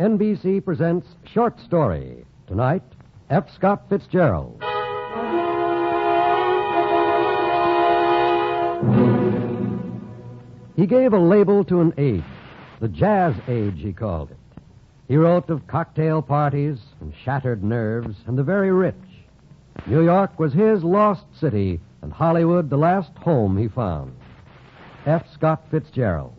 NBC presents Short Story. Tonight, F. Scott Fitzgerald. He gave a label to an age, the Jazz Age, he called it. He wrote of cocktail parties and shattered nerves and the very rich. New York was his lost city, and Hollywood the last home he found. F. Scott Fitzgerald.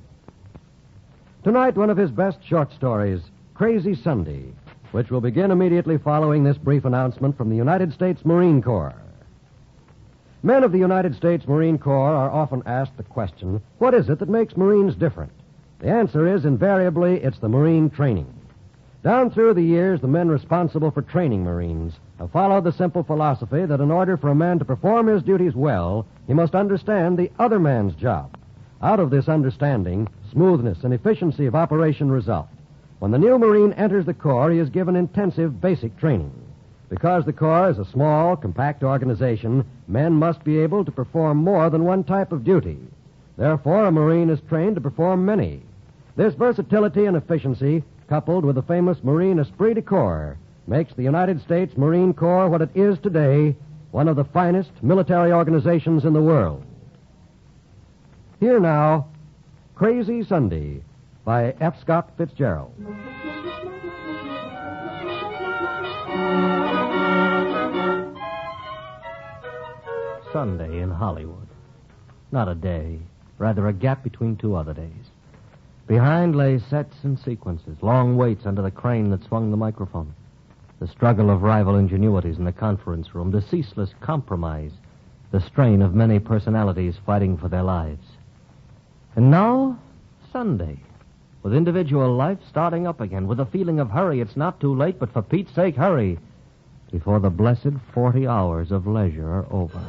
Tonight, one of his best short stories, Crazy Sunday, which will begin immediately following this brief announcement from the United States Marine Corps. Men of the United States Marine Corps are often asked the question, what is it that makes Marines different? The answer is, invariably, it's the Marine training. Down through the years, the men responsible for training Marines have followed the simple philosophy that in order for a man to perform his duties well, he must understand the other man's job. Out of this understanding, smoothness and efficiency of operation result. When the new Marine enters the Corps, he is given intensive basic training. Because the Corps is a small, compact organization, men must be able to perform more than one type of duty. Therefore, a Marine is trained to perform many. This versatility and efficiency, coupled with the famous Marine esprit de corps, makes the United States Marine Corps what it is today, one of the finest military organizations in the world. Here now, Crazy Sunday by F. Scott Fitzgerald. Sunday in Hollywood. Not a day, rather a gap between two other days. Behind lay sets and sequences, long waits under the crane that swung the microphone. The struggle of rival ingenuities in the conference room, the ceaseless compromise, the strain of many personalities fighting for their lives. And now, Sunday, with individual life starting up again, with a feeling of hurry, it's not too late, but for Pete's sake, hurry, before the blessed 40 hours of leisure are over.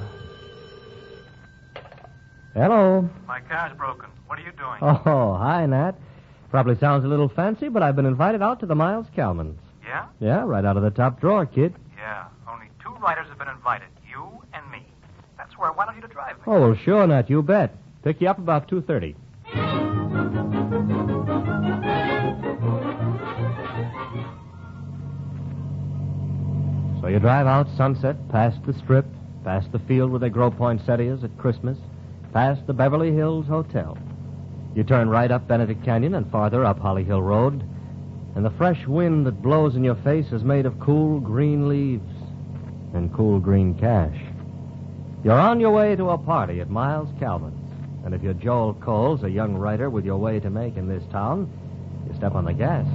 Hello. My car's broken. What are you doing? Oh, hi, Nat. Probably sounds a little fancy, but I've been invited out to the Miles Kalmans. Yeah? Yeah, right out of the top drawer, kid. Yeah. Only 2 writers have been invited. You and me. That's where I wanted you to drive me. Oh, well, sure, Nat, you bet. Pick you up about 2:30. So you drive out Sunset, past the Strip, past the field where they grow poinsettias at Christmas, past the Beverly Hills Hotel. You turn right up Benedict Canyon and farther up Holly Hill Road, and the fresh wind that blows in your face is made of cool green leaves and cool green cash. You're on your way to a party at Miles Kalman's, and if you're Joel Coles, a young writer with your way to make in this town, you step on the gas.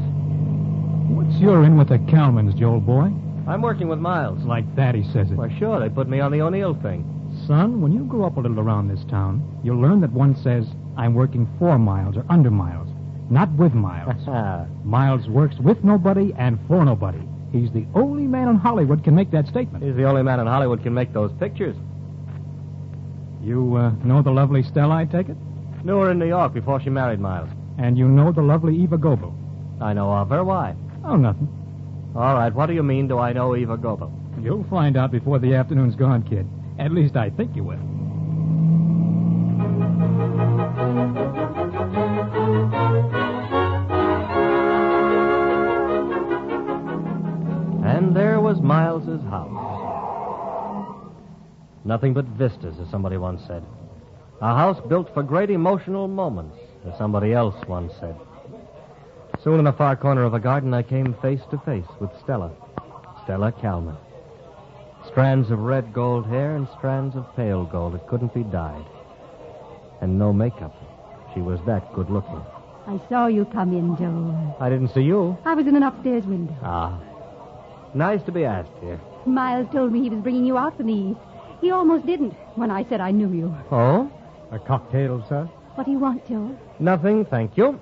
What's your in with the Kalmans, Joel boy? I'm working with Miles. Like Daddy says it. Well, sure, they put me on the O'Neill thing. Son, when you grow up a little around this town, you'll learn that one says, I'm working for Miles or under Miles, not with Miles. Miles works with nobody and for nobody. He's the only man in Hollywood can make that statement. He's the only man in Hollywood can make those pictures. You know the lovely Stella, I take it? Knew her in New York before she married Miles. And you know the lovely Eva Goebel? I know of her. Why? Oh, nothing. All right, what do you mean, do I know Eva Goebel? You'll find out before the afternoon's gone, kid. At least I think you will. And there was Miles's house. Nothing but vistas, as somebody once said. A house built for great emotional moments, as somebody else once said. Soon in a far corner of a garden, I came face to face with Stella Kalman. Strands of red gold hair and strands of pale gold that couldn't be dyed. And no makeup. She was that good looking. I saw you come in, Joel. I didn't see you. I was in an upstairs window. Ah. Nice to be asked here. Miles told me he was bringing you out from the east. He almost didn't when I said I knew you. Oh? A cocktail, sir? What do you want, Joel? Nothing, thank you.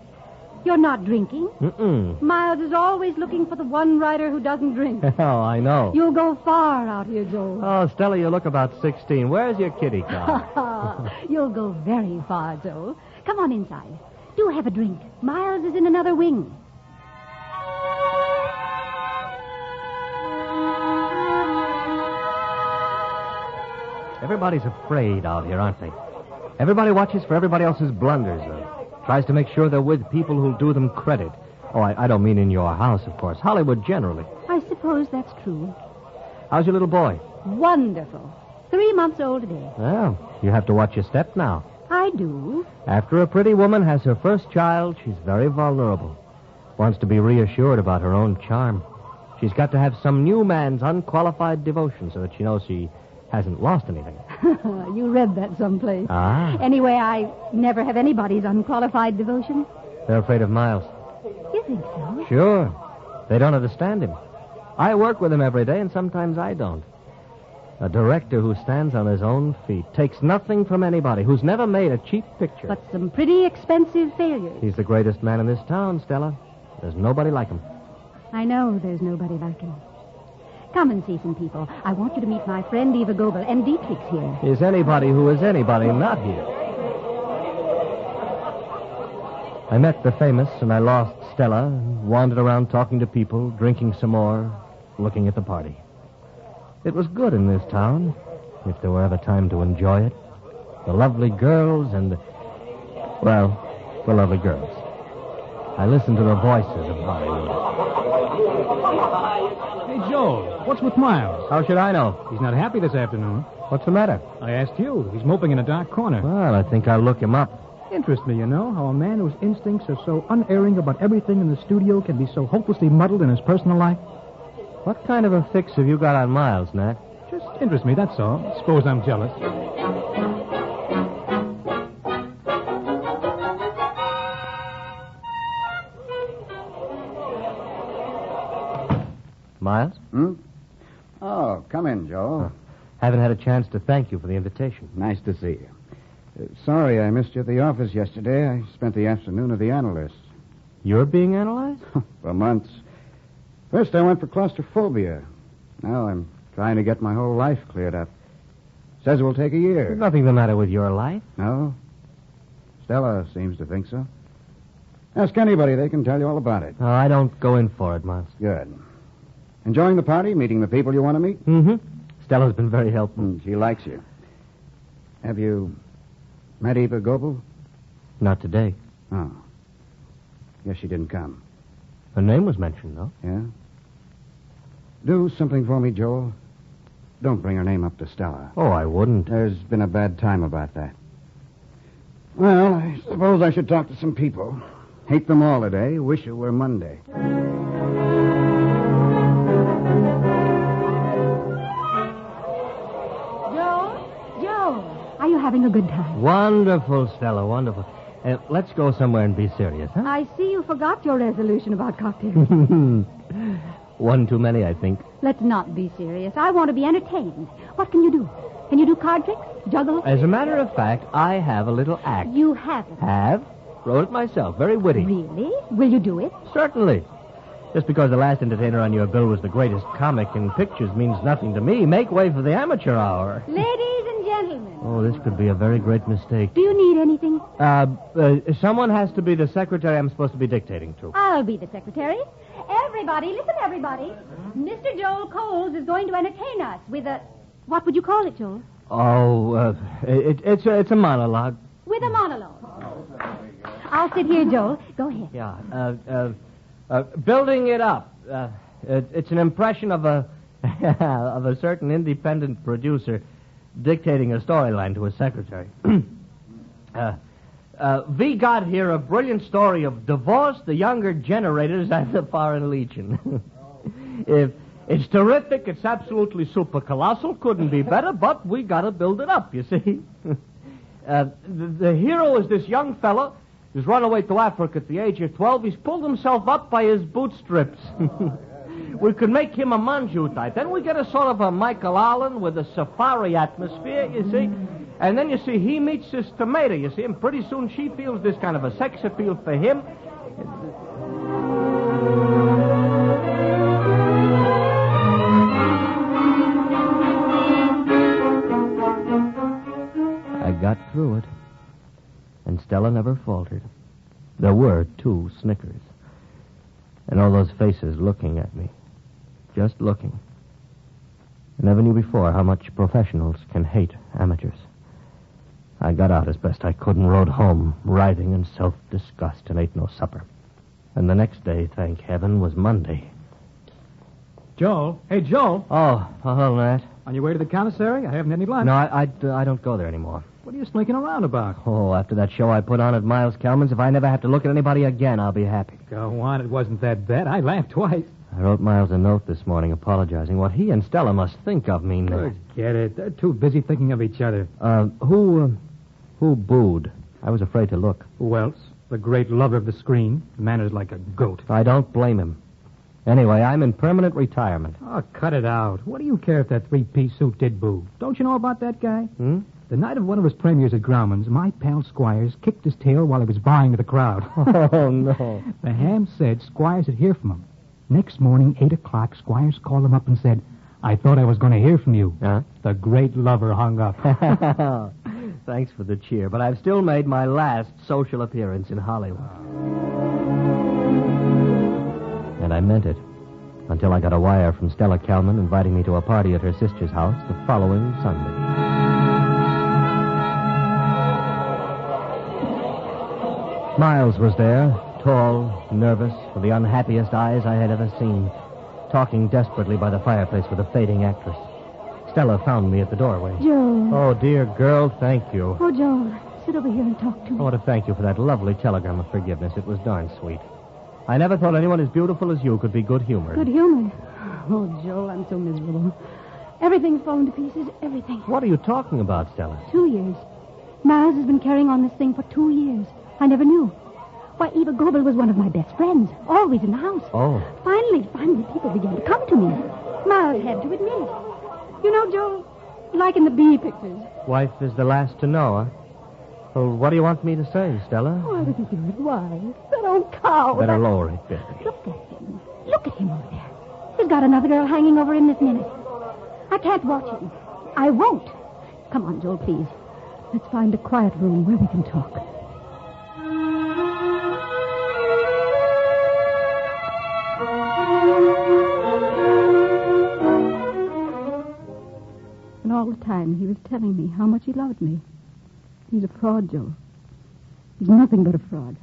You're not drinking? Mm-mm. Miles is always looking for the one writer who doesn't drink. Oh, I know. You'll go far out here, Joel. Oh, Stella, you look about 16. Where's your kitty car? You'll go very far, Joel. Come on inside. Do have a drink. Miles is in another wing. Everybody's afraid out here, aren't they? Everybody watches for everybody else's blunders, tries to make sure they're with people who'll do them credit, Oh, I don't mean in your house, of course. Hollywood generally. I suppose that's true. How's your little boy? Wonderful. 3 months old today. Well, you have to watch your step now. I do. After a pretty woman has her first child, she's very vulnerable. Wants to be reassured about her own charm. She's got to have some new man's unqualified devotion so that she knows she hasn't lost anything. You read that someplace. Ah. Anyway, I never have anybody's unqualified devotion. They're afraid of Miles. You think so? Sure. They don't understand him. I work with him every day, and sometimes I don't. A director who stands on his own feet, takes nothing from anybody, who's never made a cheap picture. But some pretty expensive failures. He's the greatest man in this town, Stella. There's nobody like him. I know there's nobody like him. Come and see some people. I want you to meet my friend Eva Goebel and Dietrich's here. Is anybody who is anybody not here? I met the famous and I lost Stella and wandered around talking to people, drinking some more, looking at the party. It was good in this town, if there were ever time to enjoy it. The lovely girls and the lovely girls. I listened to the voices of Hollywood. Hey, Joel, what's with Miles? How should I know? He's not happy this afternoon. What's the matter? I asked you. He's moping in a dark corner. Well, I think I'll look him up. Interests me, you know, how a man whose instincts are so unerring about everything in the studio can be so hopelessly muddled in his personal life. What kind of a fix have you got on Miles, Nat? Just interests me, that's all. Suppose I'm jealous. Miles? Oh, come in, Joe. Haven't had a chance to thank you for the invitation. Nice to see you. Sorry I missed you at the office yesterday. I spent the afternoon at the analyst. You're being analyzed? For months. First I went for claustrophobia. Now I'm trying to get my whole life cleared up. Says it will take a year. There's nothing the matter with your life. No? Stella seems to think so. Ask anybody. They can tell you all about it. Oh, I don't go in for it, Miles. Good. Enjoying the party? Meeting the people you want to meet? Mm-hmm. Stella's been very helpful. She likes you. Have you met Eva Goebel? Not today. Oh. Guess she didn't come. Her name was mentioned, though. Yeah? Do something for me, Joel. Don't bring her name up to Stella. Oh, I wouldn't. There's been a bad time about that. Well, I suppose I should talk to some people. Hate them all today. Wish it were Monday. Joe, are you having a good time? Wonderful, Stella, wonderful. Let's go somewhere and be serious, huh? I see you forgot your resolution about cocktails. One too many, I think. Let's not be serious. I want to be entertained. What can you do? Can you do card tricks? Juggle? As a matter of fact, I have a little act. You haven't. Have? Wrote it myself. Very witty. Really? Will you do it? Certainly. Just because the last entertainer on your bill was the greatest comic in pictures means nothing to me. Make way for the amateur hour. Ladies and gentlemen. Oh, this could be a very great mistake. Do you need anything? Someone has to be the secretary I'm supposed to be dictating to. I'll be the secretary. Everybody, listen, everybody. Mr. Joel Coles is going to entertain us with a... What would you call it, Joel? Oh, it's a monologue. With a monologue. I'll sit here, Joel. Go ahead. Yeah. Building it up. It's an impression of a of a certain independent producer dictating a storyline to his secretary. We got here a brilliant story of divorce, the younger generators, and the Foreign Legion. It's terrific. It's absolutely super colossal. Couldn't be better, but we got to build it up, you see. The hero is this young fella who's run away to Africa at the age of 12. He's pulled himself up by his bootstraps. We could make him a Manju type. Then we get a sort of a Michael Allen with a safari atmosphere, you see. And then, you see, he meets this tomato, you see, and pretty soon she feels this kind of a sex appeal for him. I got through it. And Stella never faltered. There were 2 snickers. And all those faces looking at me. Just looking. I never knew before how much professionals can hate amateurs. I got out as best I could and rode home, writhing in self-disgust, and ate no supper. And the next day, thank heaven, was Monday. Joel. Hey, Joel. Oh, hello, Nat. On your way to the commissary? I haven't any lunch. No, I don't go there anymore. What are you slinking around about? Oh, after that show I put on at Miles Kelman's, if I never have to look at anybody again, I'll be happy. Go on, it wasn't that bad. I laughed twice. I wrote Miles a note this morning apologizing. What he and Stella must think of me, Nat. Forget it. They're too busy thinking of each other. Who booed? I was afraid to look. Who else? The great lover of the screen. Manners like a goat. I don't blame him. Anyway, I'm in permanent retirement. Oh, cut it out. What do you care if that three-piece suit did boo? Don't you know about that guy? The night of one of his premieres at Grauman's, my pal Squires kicked his tail while he was buying to the crowd. Oh, no. The ham said Squires would hear from him. Next morning, 8 o'clock, Squires called him up and said, I thought I was going to hear from you. Huh? The great lover hung up. Thanks for the cheer, but I've still made my last social appearance in Hollywood. And I meant it. Until I got a wire from Stella Kelman inviting me to a party at her sister's house the following Sunday. Miles was there, tall, nervous, with the unhappiest eyes I had ever seen, talking desperately by the fireplace with a fading actress. Stella found me at the doorway. Joel. Oh, dear girl, thank you. Oh, Joel, sit over here and talk to me. I want to thank you for that lovely telegram of forgiveness. It was darn sweet. I never thought anyone as beautiful as you could be good-humored. Good-humored? Oh, Joel, I'm so miserable. Everything's fallen to pieces, everything. What are you talking about, Stella? 2 years. Miles has been carrying on this thing for 2 years. I never knew. Why, Eva Goebel was one of my best friends, always in the house. Oh. Finally, people began to come to me. Miles had to admit it. You know, Joel, like in the bee pictures. Wife is the last to know, huh? Well, what do you want me to say, Stella? Why did he do it? Why? That old cow. Better lower it, baby. Look at him. Look at him over there. He's got another girl hanging over him this minute. I can't watch him. I won't. Come on, Joel, please. Let's find a quiet room where we can talk. And all the time he was telling me how much he loved me. He's a fraud, Joel. He's nothing but a fraud.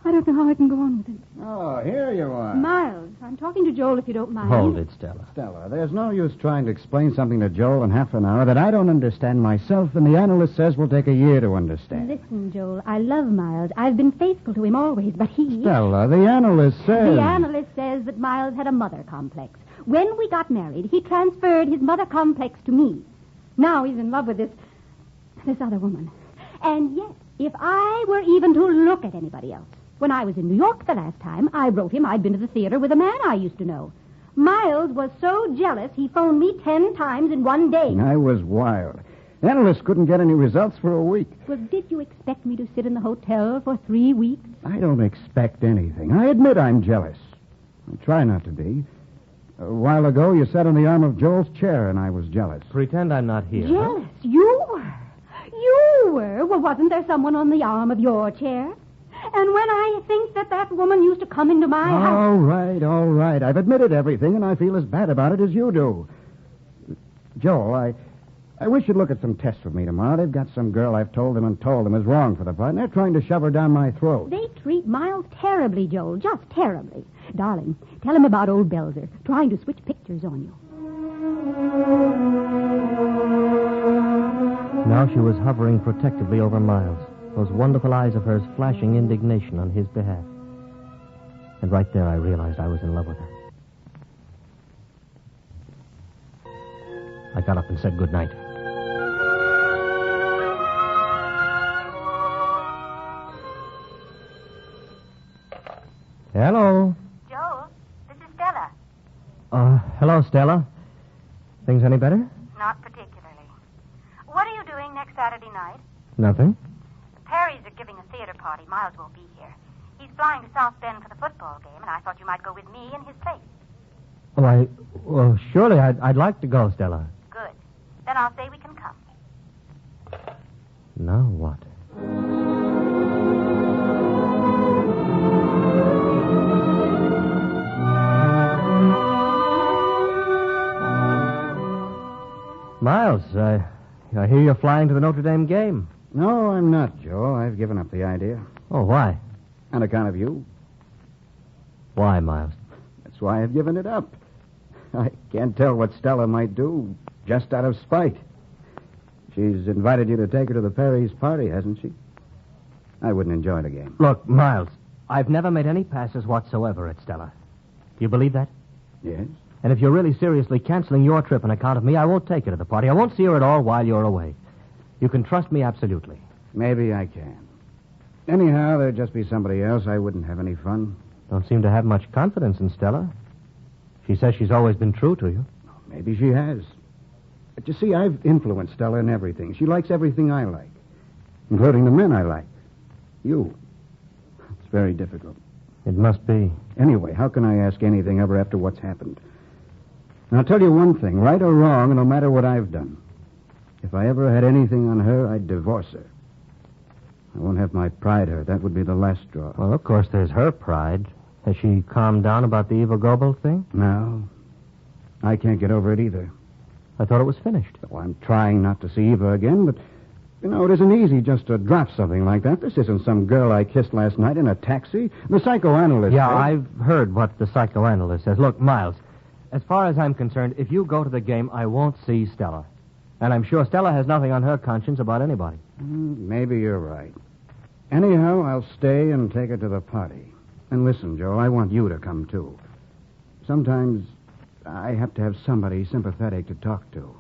I don't know how I can go on with it. Oh, here you are. Miles, I'm talking to Joel if you don't mind. Hold it, Stella. Stella, there's no use trying to explain something to Joel in half an hour that I don't understand myself, and the analyst says will take a year to understand. Listen, Joel, I love Miles. I've been faithful to him always, but he... Stella, the analyst says... The analyst says that Miles had a mother complex. When we got married, he transferred his mother complex to me. Now he's in love with this other woman. And yet, if I were even to look at anybody else, when I was in New York the last time, I wrote him I'd been to the theater with a man I used to know. Miles was so jealous, he phoned me 10 times in one day. I was wild. The analyst couldn't get any results for a week. Well, did you expect me to sit in the hotel for 3 weeks? I don't expect anything. I admit I'm jealous. I try not to be. A while ago, you sat on the arm of Joel's chair, and I was jealous. Pretend I'm not here. Jealous? You were? You were? Well, wasn't there someone on the arm of your chair? And when I think that woman used to come into my house... All right. I've admitted everything, and I feel as bad about it as you do. Joel, I wish you'd look at some tests with me tomorrow. They've got some girl I've told them is wrong for the part, and they're trying to shove her down my throat. They treat Miles terribly, Joel, just terribly. Darling, tell him about old Belzer, trying to switch pictures on you. Now she was hovering protectively over Miles, those wonderful eyes of hers flashing indignation on his behalf. And right there I realized I was in love with her. I got up and said goodnight. Hello. Joel, this is Stella. Hello, Stella. Things any better? Not particularly. What are you doing next Saturday night? Nothing. The Perrys are giving a theater party. Miles won't be here. He's flying to South Bend for the football game, and I thought you might go with me in his place. Well, surely I'd like to go, Stella. Good. Then I'll say we can come. Now what? Miles, I hear you're flying to the Notre Dame game. No, I'm not, Joel. I've given up the idea. Oh, why? On account of you. Why, Miles? That's why I've given it up. I can't tell what Stella might do just out of spite. She's invited you to take her to the Perry's party, hasn't she? I wouldn't enjoy the game. Look, Miles, I've never made any passes whatsoever at Stella. Do you believe that? Yes? And if you're really seriously canceling your trip on account of me, I won't take her to the party. I won't see her at all while you're away. You can trust me absolutely. Maybe I can. Anyhow, there'd just be somebody else. I wouldn't have any fun. Don't seem to have much confidence in Stella. She says she's always been true to you. Maybe she has. But you see, I've influenced Stella in everything. She likes everything I like, including the men I like. You. It's very difficult. It must be. Anyway, how can I ask anything ever after what's happened? And I'll tell you one thing, right or wrong, no matter what I've done. If I ever had anything on her, I'd divorce her. I won't have my pride hurt. That would be the last straw. Well, of course, there's her pride. Has she calmed down about the Eva Goebel thing? No. I can't get over it either. I thought it was finished. Well, I'm trying not to see Eva again, but, it isn't easy just to drop something like that. This isn't some girl I kissed last night in a taxi. The psychoanalyst... Yeah, says... I've heard what the psychoanalyst says. Look, Miles, as far as I'm concerned, if you go to the game, I won't see Stella. And I'm sure Stella has nothing on her conscience about anybody. Maybe you're right. Anyhow, I'll stay and take her to the party. And listen, Joe, I want you to come, too. Sometimes I have to have somebody sympathetic to talk to.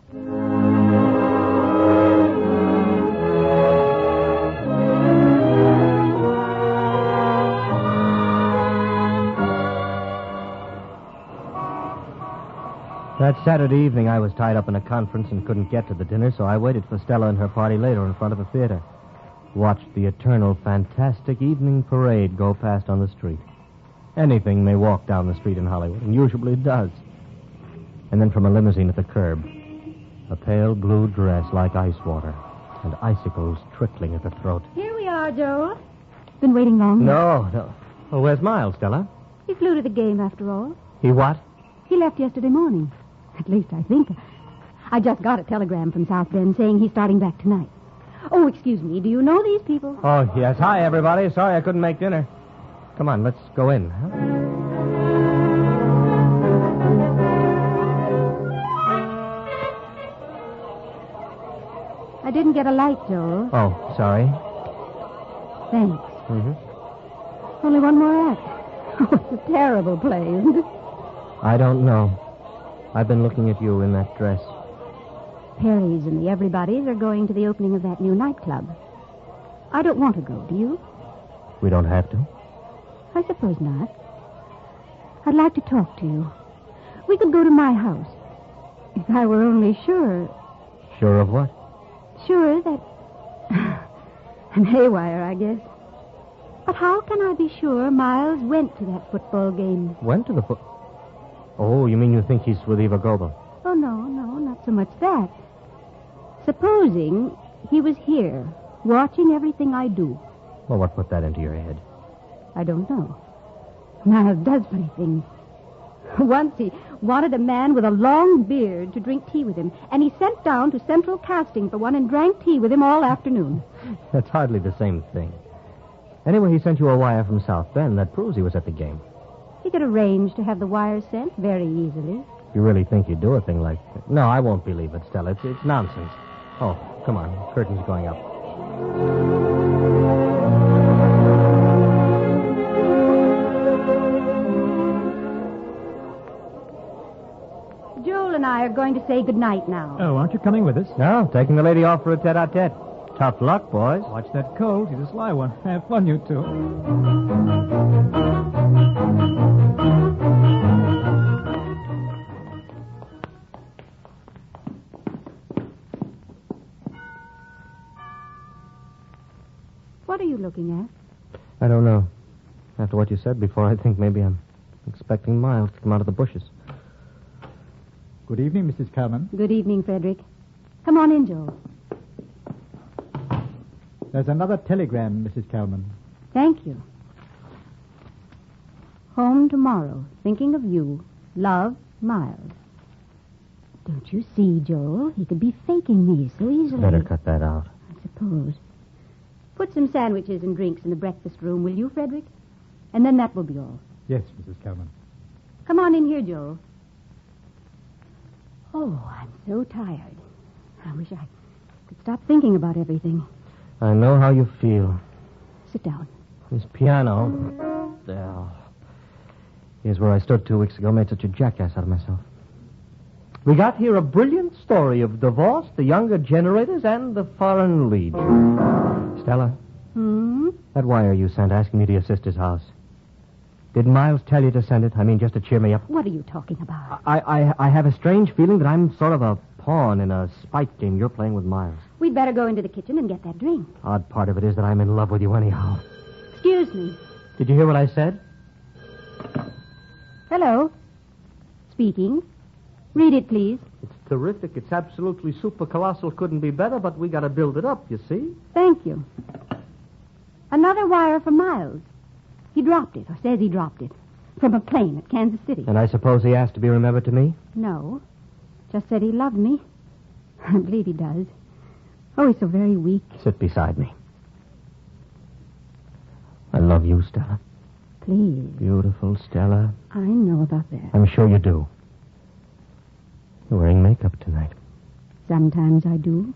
That Saturday evening, I was tied up in a conference and couldn't get to the dinner, so I waited for Stella and her party later in front of the theater. Watched the eternal, fantastic evening parade go past on the street. Anything may walk down the street in Hollywood, and usually it does. And then from a limousine at the curb, a pale blue dress like ice water, and icicles trickling at the throat. Here we are, Joel. Been waiting long? No. Well, where's Miles, Stella? He flew to the game, after all. He what? He left yesterday morning. At least I think. I just got a telegram from South Bend saying he's starting back tonight. Oh, excuse me. Do you know these people? Oh, yes. Hi, everybody. Sorry I couldn't make dinner. Come on, let's go in. Huh? I didn't get a light, Joel. Oh, sorry. Thanks. Mm-hmm. Only one more act. Oh, it's a terrible play, isn't it? I don't know. I've been looking at you in that dress. Perry's and the Everybodies are going to the opening of that new nightclub. I don't want to go, do you? We don't have to. I suppose not. I'd like to talk to you. We could go to my house. If I were only sure. Sure of what? Sure that... I'm haywire, I guess. But how can I be sure Miles went to that football game? Went to the Oh, you mean you think he's with Eva Goebel? Oh, no, not so much that. Supposing he was here, watching everything I do. Well, what put that into your head? I don't know. Miles does funny things. Once he wanted a man with a long beard to drink tea with him, and he sent down to Central Casting for one and drank tea with him all afternoon. That's hardly the same thing. Anyway, he sent you a wire from South Bend that proves he was at the game. He could arrange to have the wire sent very easily. You really think he'd do a thing like that? No, I won't believe it, Stella. It's nonsense. Oh, come on. The curtain's going up. Joel and I are going to say goodnight now. Oh, aren't you coming with us? No, taking the lady off for a tete-a-tete. Tough luck, boys. Watch that colt. He's a sly one. Have fun, you two. What are you looking at? I don't know. After what you said before, I think maybe I'm expecting Miles to come out of the bushes. Good evening, Mrs. Kalman. Good evening, Frederick. Come on in, Joel. There's another telegram, Mrs. Kalman. Thank you. Home tomorrow. Thinking of you. Love, Miles. Don't you see, Joel? He could be faking me so easily. Better cut that out. I suppose. Put some sandwiches and drinks in the breakfast room, will you, Frederick? And then that will be all. Yes, Mrs. Calvin. Come on in here, Joel. Oh, I'm so tired. I wish I could stop thinking about everything. I know how you feel. Sit down. This piano. There. Here's where I stood 2 weeks ago, made such a jackass out of myself. We got here a brilliant story of divorce, the younger generators, and the foreign lead. Stella, that wire you sent asking me to your sister's house. Did Miles tell you to send it? I mean, just to cheer me up? What are you talking about? I have a strange feeling that I'm sort of a pawn in a spite game you're playing with Miles. We'd better go into the kitchen and get that drink. Odd part of it is that I'm in love with you anyhow. Excuse me. Did you hear what I said? Hello. Speaking. Read it, please. It's terrific. It's absolutely super colossal. Couldn't be better, but we got to build it up, you see? Thank you. Another wire from Miles. He dropped it, or says he dropped it, from a plane at Kansas City. And I suppose he asked to be remembered to me? No. Just said he loved me. I believe he does. Oh, he's so very weak. Sit beside me. I love you, Stella. Please. Beautiful Stella. I know about that. I'm sure you do. You're wearing makeup tonight. Sometimes I do.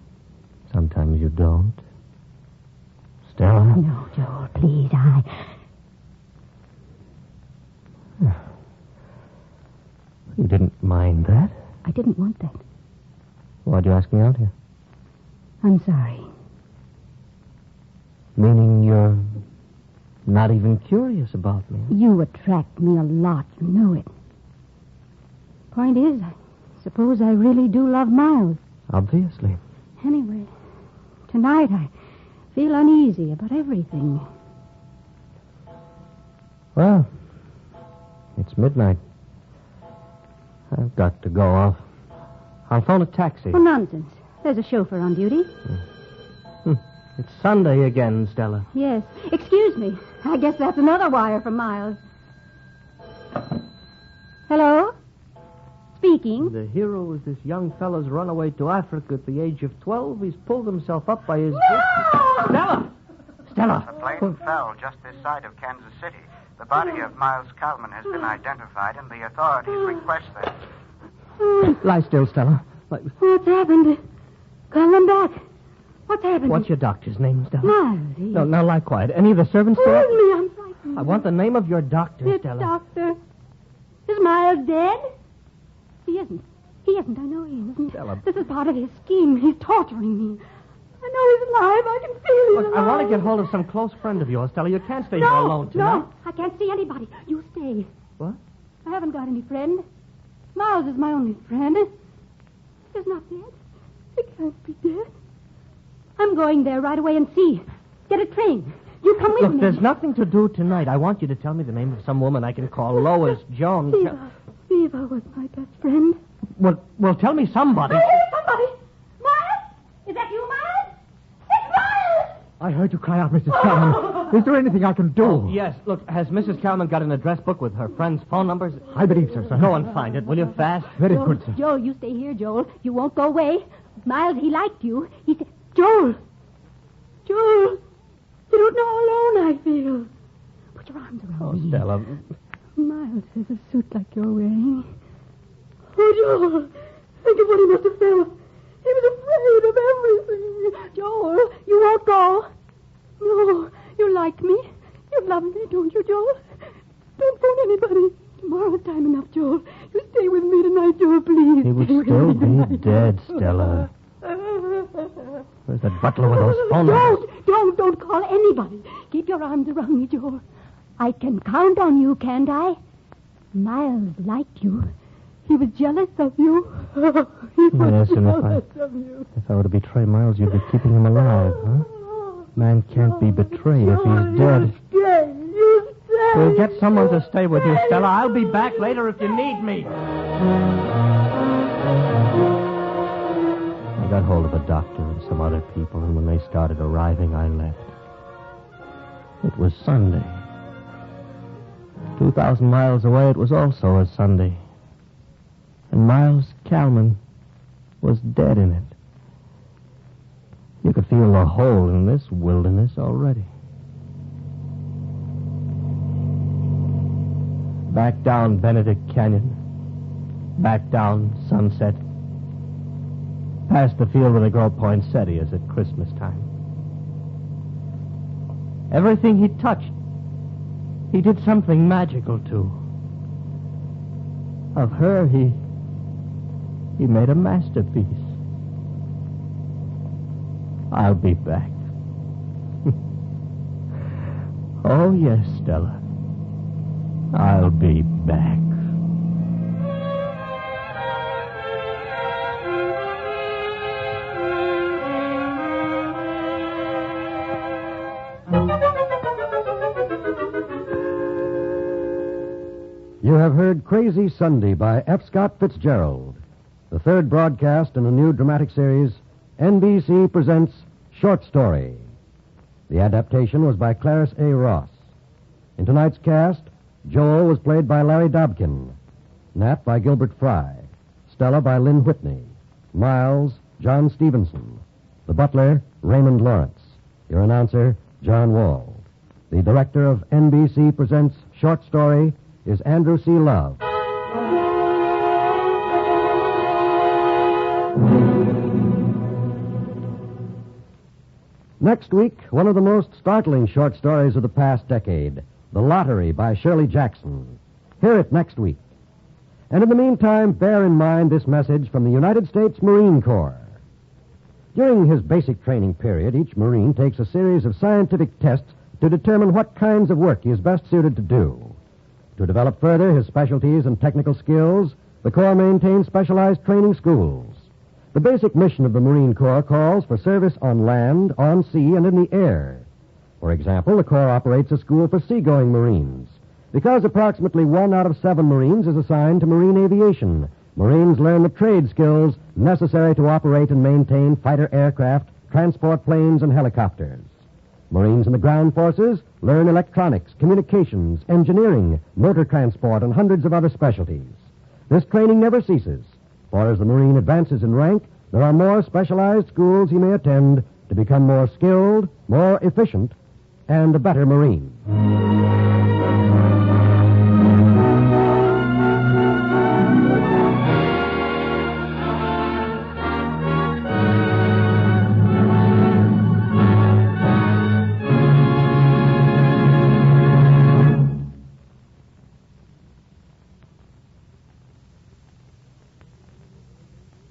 Sometimes you don't. Stella? No, Joel, please, You didn't mind that? I didn't want that. Why'd you ask me out here? I'm sorry. Meaning you're not even curious about me? You attract me a lot, you know it. Point is, I suppose I really do love Miles. Obviously. Anyway, tonight I feel uneasy about everything. Well, it's midnight. I've got to go off. I'll phone a taxi. Oh, nonsense. There's a chauffeur on duty. It's Sunday again, Stella. Yes. Excuse me. I guess that's another wire from Miles. Hello? Speaking. The hero is this young fella's runaway to Africa at the age of 12. He's pulled himself up by his... No! Stella! Stella! The plane fell just this side of Kansas City. The body of Miles Calvin has been identified, and the authorities request that. Lie still, Stella. What's happened? Call him back. What's happened? What's your doctor's name, Stella? Miles. No, now lie quiet. Any of the servants there? Hold me, I'm frightened. I want the name of your doctor, It's Stella. doctor. Is Miles dead? He isn't. He isn't. I know he isn't. Stella. This is part of his scheme. He's torturing me. I know he's alive. I can feel he's Look, alive. I want to get hold of some close friend of yours, Stella. You can't stay here alone tonight. No, I can't see anybody. You stay. What? I haven't got any friend. Miles is my only friend. He's not dead. He can't be dead. I'm going there right away and see. Get a train. You come with Look, me. there's nothing to do tonight. I want you to tell me the name of some woman I can call Lois, Joan... Viva was my best friend. Well, tell me somebody. I hear somebody. Miles? Is that you, Miles? It's Miles! I heard you cry out, Mrs. Calvin. Is there anything I can do? Oh, yes. Look, has Mrs. Calvin got an address book with her friends' phone numbers? I believe so, sir. Go and find it, will you, fast? Very good, sir. Joel, you stay here, Joel. You won't go away. Miles, he liked you. He said... Joel, you don't know how alone I feel. Put your arms around me. Stella. Miles has a suit like you're wearing. Oh, Joel, think of what he must have felt. He was afraid of everything. Joel, you won't go. No, you like me. You love me, don't you, Joel? Don't phone anybody. Tomorrow's time enough, Joel. You stay with me tonight, Joel, please. He would still be dead, Stella. Where's that butler with those phone numbers? Don't call anybody. Keep your arms around me, Joel. I can count on you, can't I? Miles liked you. He was jealous of you. He was jealous of you. If I were to betray Miles, you'd be keeping him alive, huh? Man can't be betrayed if he's dead. You stay. We'll get someone to stay with you, Stella. I'll be back later if you need me. I got hold of a doctor and some other people, and when they started arriving, I left. It was Sunday. 2,000 miles away, it was also a Sunday. And Miles Calvin was dead in it. You could feel the hole in this wilderness already. Back down Benedict Canyon. Back down Sunset. Past the field where the girl poinsettias at Christmas time. Everything he touched, he did something magical to. Of her, he made a masterpiece. I'll be back. Oh, yes, Stella. I'll be back. You have heard Crazy Sunday by F. Scott Fitzgerald, the third broadcast in a new dramatic series, NBC Presents Short Story. The adaptation was by Clarence A. Ross. In tonight's cast, Joel was played by Larry Dobkin, Nat by Gilbert Fry, Stella by Lynn Whitney, Miles, John Stevenson, the butler, Raymond Lawrence, your announcer, John Wald. The director of NBC Presents Short Story is Andrew C. Love. Next week, one of the most startling short stories of the past decade, The Lottery by Shirley Jackson. Hear it next week. And in the meantime, bear in mind this message from the United States Marine Corps. During his basic training period, each Marine takes a series of scientific tests to determine what kinds of work he is best suited to do. To develop further his specialties and technical skills, the Corps maintains specialized training schools. The basic mission of the Marine Corps calls for service on land, on sea, and in the air. For example, the Corps operates a school for seagoing Marines. Because approximately 1 out of 7 Marines is assigned to marine aviation, Marines learn the trade skills necessary to operate and maintain fighter aircraft, transport planes, and helicopters. Marines in the ground forces learn electronics, communications, engineering, motor transport, and hundreds of other specialties. This training never ceases, for as the Marine advances in rank, there are more specialized schools he may attend to become more skilled, more efficient, and a better Marine.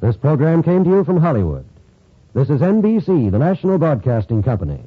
This program came to you from Hollywood. This is NBC, the national broadcasting company.